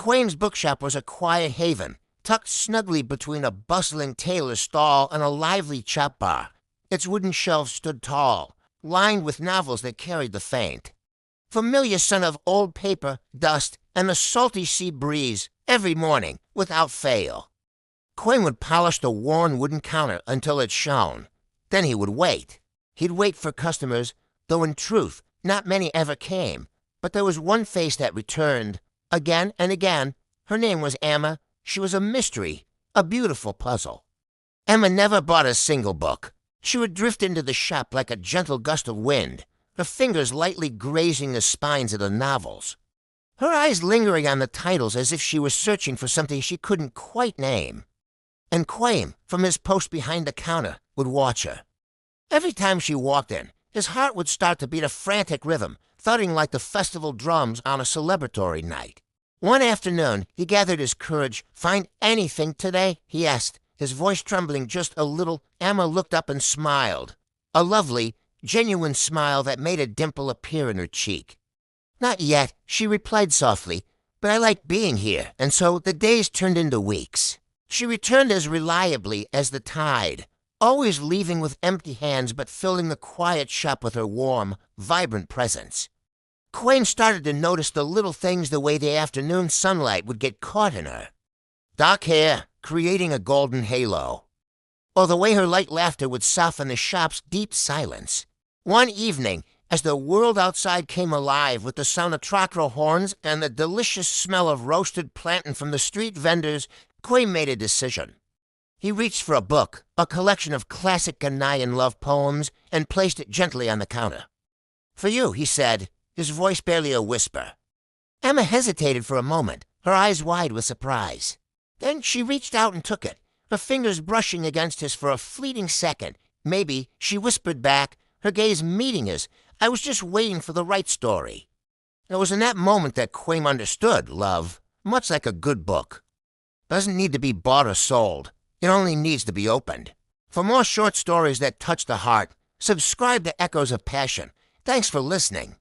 Quame's bookshop was a quiet haven, tucked snugly between a bustling tailor's stall and a lively chop bar. Its wooden shelves stood tall, lined with novels that carried the faint. Familiar scent of old paper, dust, and the salty sea breeze every morning, without fail. Quame would polish the worn wooden counter until it shone. Then he would wait. He'd wait for customers, though in truth, not many ever came. But there was one face that returned, again and again. Her name was Emma. She was a mystery, a beautiful puzzle. Emma never bought a single book. She would drift into the shop like a gentle gust of wind, her fingers lightly grazing the spines of the novels, her eyes lingering on the titles as if she was searching for something she couldn't quite name. And Quame, from his post behind the counter, would watch her. Every time she walked in, his heart would start to beat a frantic rhythm, thudding like the festival drums on a celebratory night. One afternoon, he gathered his courage. "Find anything today?" he asked, his voice trembling just a little. Emma looked up and smiled, a lovely, genuine smile that made a dimple appear in her cheek. "Not yet," she replied softly, "but I like being here," and so the days turned into weeks. She returned as reliably as the tide, always leaving with empty hands but filling the quiet shop with her warm, vibrant presence. Quame started to notice the little things, the way the afternoon sunlight would get caught in her. Dark hair, creating a golden halo, or the way her light laughter would soften the shop's deep silence. One evening, as the world outside came alive with the sound of troctor horns and the delicious smell of roasted plantain from the street vendors, Quame made a decision. He reached for a book, a collection of classic Ghanaian love poems, and placed it gently on the counter. "For you," he said, his voice barely a whisper. Emma hesitated for a moment, her eyes wide with surprise. Then she reached out and took it, her fingers brushing against his for a fleeting second. "Maybe," she whispered back, her gaze meeting his. "I was just waiting for the right story." It was in that moment that Quame understood love, much like a good book. Doesn't need to be bought or sold. It only needs to be opened. For more short stories that touch the heart, subscribe to Echoes of Passion. Thanks for listening.